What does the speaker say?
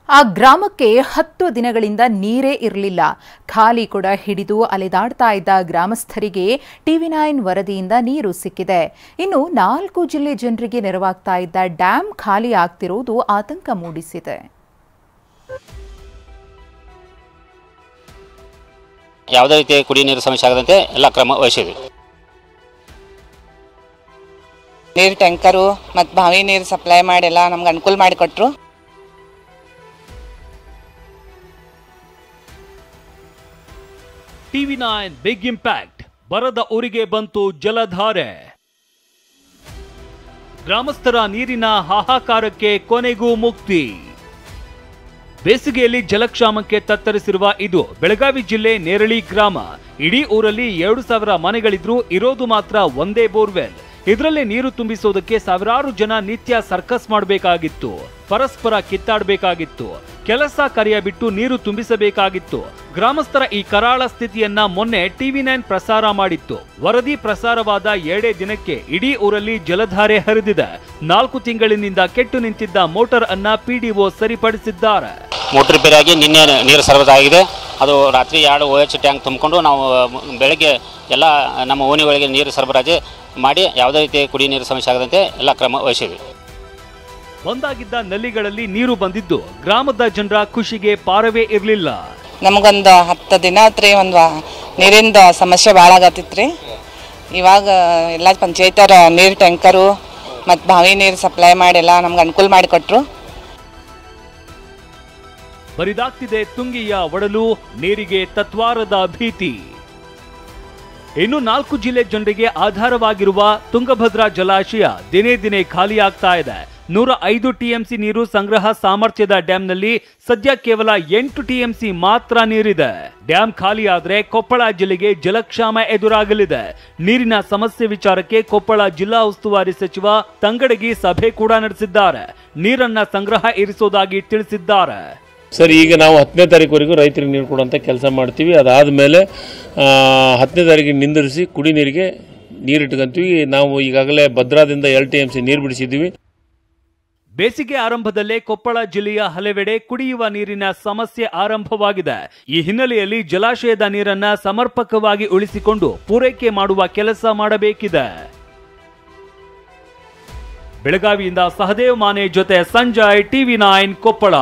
ಆ ಗ್ರಾಮಕ್ಕೆ 10 ದಿನಗಳಿಂದ ನೀರೇ ಇರಲಿಲ್ಲ. ಖಾಲಿ ಕೂಡ ಹಿಡಿದು ಅಲೆದಾಡ್ತಾ ಇದ್ದ ಗ್ರಾಮಸ್ಥರಿಗೆ ಟಿವಿ9 ವರದಿಯಿಂದ ನೀರು ಸಿಕ್ಕಿದೆ. ಇನ್ನು 4 ಜಿಲ್ಲೆ ಜನರಿಗೆ ನೆರವಾಗ್ತಾ ಇದ್ದ ಡ್ಯಾಂ ಖಾಲಿ ಆಗ್ತಿರುವುದು ಆತಂಕ ಮೂಡಿಸಿದೆ. ಯಾವುದೇ ರೀತಿಯ ಕುಡಿಯುವ ನೀರು ಸಮಸ್ಯೆ ಆಗದಂತೆ ಎಲ್ಲ ಕ್ರಮ ವಹಿಸಿದೆ. ನೀರು ಟ್ಯಾಂಕರು ಮತ್ತು ಬಾವಿ ನೀರು ಸಪ್ಲೈ ಮಾಡಿ ಎಲ್ಲ ನಮ್ಗೆ ಅನುಕೂಲ ಮಾಡಿಕೊಟ್ರು. ಟಿವಿ9 ಬಿಗ್ ಇಂಪ್ಯಾಕ್ಟ್. ಬರದ ಊರಿಗೆ ಬಂತು ಜಲಧಾರೆ. ಗ್ರಾಮಸ್ಥರ ನೀರಿನ ಹಾಹಾಕಾರಕ್ಕೆ ಕೊನೆಗೂ ಮುಕ್ತಿ. ಬೇಸಿಗೆಯಲ್ಲಿ ಜಲಕ್ಷಾಮಕ್ಕೆ ತತ್ತರಿಸಿರುವ ಇದು ಬೆಳಗಾವಿ ಜಿಲ್ಲೆ ನೇರಳಿ ಗ್ರಾಮ. ಇಡೀ ಊರಲ್ಲಿ 2000 ಮನೆಗಳಿದ್ರೂ ಇರೋದು ಮಾತ್ರ ಒಂದೇ ಬೋರ್ವೆಲ್. ಇದರಲ್ಲೇ ನೀರು ತುಂಬಿಸೋದಕ್ಕೆ ಸಾವಿರಾರು ಜನ ನಿತ್ಯ ಸರ್ಕಸ್ ಮಾಡಬೇಕಾಗಿತ್ತು. ಪರಸ್ಪರ ಕಿತ್ತಾಡಬೇಕಾಗಿತ್ತು. ಕೆಲಸ ಕಾರ್ಯ ಬಿಟ್ಟು ನೀರು ತುಂಬಿಸಬೇಕಾಗಿತ್ತು. ಗ್ರಾಮಸ್ಥರ ಈ ಕರಾಳ ಸ್ಥಿತಿಯನ್ನ ಮೊನ್ನೆ ಟಿವಿ9 ಪ್ರಸಾರ ಮಾಡಿತ್ತು. ವರದಿ ಪ್ರಸಾರವಾದ 2 ದಿನಕ್ಕೆ ಇಡೀ ಊರಲ್ಲಿ ಜಲಧಾರೆ ಹರಿದಿದೆ. 4 ತಿಂಗಳಿನಿಂದ ಕೆಟ್ಟು ನಿಂತಿದ್ದ ಮೋಟಾರ್ ಅನ್ನ ಪಿಡಿಒ ಸರಿಪಡಿಸಿದ್ದಾರೆ. ಮೋಟರ್ ರಿಪೇರಿಯಾಗಿ ನಿನ್ನೆ ನೀರು ಸರಬರಾಜಾಗಿದೆ. ಅದು ರಾತ್ರಿ 2 OH ಟ್ಯಾಂಕ್ ತುಂಬಿಕೊಂಡು ನಾವು ಬೆಳಗ್ಗೆ ಎಲ್ಲ ನಮ್ಮ ಓಣಿಗಳಿಗೆ ನೀರು ಸರಬರಾಜು ಮಾಡಿ ಯಾವುದೇ ರೀತಿಯ ಕುಡಿಯುವ ನೀರು ಸಮಸ್ಯೆ ಆಗದಂತೆ ಎಲ್ಲ ಕ್ರಮ ವಹಿಸಿದೆ. ಬಂದಾಗಿದ್ದ ನಲ್ಲಿಗಳಲ್ಲಿ ನೀರು ಬಂದಿದ್ದು ಗ್ರಾಮದ ಜನರ ಖುಷಿಗೆ ಪಾರವೇ ಇರಲಿಲ್ಲ. ನಮಗೊಂದು 10 ದಿನ ಆತ್ರಿ ಒಂದು ನೀರಿಂದ ಸಮಸ್ಯೆ ಭಾಳ ಆಗತ್ತಿತ್ರಿ. ಇವಾಗ ಎಲ್ಲ ಪಂಚಾಯತರ ನೀರು ಟ್ಯಾಂಕರು ಮತ್ತು ಬಾವಿ ನೀರು ಸಪ್ಲೈ ಮಾಡಿ ಎಲ್ಲ ನಮ್ಗೆ ಅನುಕೂಲ ಮಾಡಿಕೊಟ್ರು. ಬರಿದಾಗ್ತಿದೆ ತುಂಗಿಯ ಒಡಲು, ನೀರಿಗೆ ತತ್ವಾರದ ಭೀತಿ. ಇನ್ನು 4 ಜಿಲ್ಲೆ ಜನರಿಗೆ ಆಧಾರವಾಗಿರುವ ತುಂಗಭದ್ರಾ ಜಲಾಶಯ ದಿನೇ ದಿನೇ ಖಾಲಿಯಾಗ್ತಾ ಇದೆ. 105 ಟಿಎಂಸಿ ನೀರು ಸಂಗ್ರಹ ಸಾಮರ್ಥ್ಯದ ಡ್ಯಾಂನಲ್ಲಿ ಸದ್ಯ ಕೇವಲ 8 ಟಿಎಂಸಿ ಮಾತ್ರ ನೀರಿದೆ. ಡ್ಯಾಂ ಖಾಲಿಯಾದ್ರೆ ಕೊಪ್ಪಳ ಜಿಲ್ಲೆಗೆ ಜಲಕ್ಷಾಮ ಎದುರಾಗಲಿದೆ. ನೀರಿನ ಸಮಸ್ಯೆ ವಿಚಾರಕ್ಕೆ ಕೊಪ್ಪಳ ಜಿಲ್ಲಾ ಉಸ್ತುವಾರಿ ಸಚಿವ ತಂಗಡಗಿ ಸಭೆ ಕೂಡ ನಡೆಸಿದ್ದಾರೆ. ನೀರನ್ನ ಸಂಗ್ರಹ ಇರಿಸೋದಾಗಿ ತಿಳಿಸಿದ್ದಾರೆ. ಸರ್, ಈಗ ನಾವು 10ನೇ ತಾರೀಕುವರೆಗೂ ರೈತರಿಗೆ ನೀರು ಕೊಡುವಂಥ ಕೆಲಸ ಮಾಡ್ತೀವಿ. ಅದಾದಮೇಲೆ 10ನೇ ತಾರೀಕಿಗೆ ನಿಂದಿರಿಸಿ ಕುಡಿ ನೀರಿಗೆ ನೀರಿಟ್ಕೊಂತೀವಿ. ನಾವು ಈಗಾಗಲೇ ಭದ್ರಾದಿಂದ 2 ಟಿಎಂಸಿ ನೀರು ಬಿಡಿಸಿದ್ದೀವಿ. ಬೇಸಿಗೆ ಆರಂಭದಲ್ಲೇ ಕೊಪ್ಪಳ ಜಿಲ್ಲೆಯ ಹಲವೆಡೆ ಕುಡಿಯುವ ನೀರಿನ ಸಮಸ್ಯೆ ಆರಂಭವಾಗಿದೆ. ಈ ಹಿನ್ನೆಲೆಯಲ್ಲಿ ಜಲಾಶಯದ ನೀರನ್ನ ಸಮರ್ಪಕವಾಗಿ ಉಳಿಸಿಕೊಂಡು ಪೂರೈಕೆ ಮಾಡುವ ಕೆಲಸ ಮಾಡಬೇಕಿದೆ. ಬೆಳಗಾವಿಯಿಂದ ಸಹದೇವ್ ಮಾನೆ ಜೊತೆ ಸಂಜಯ್, ಟಿವಿ9 ಕೊಪ್ಪಳ.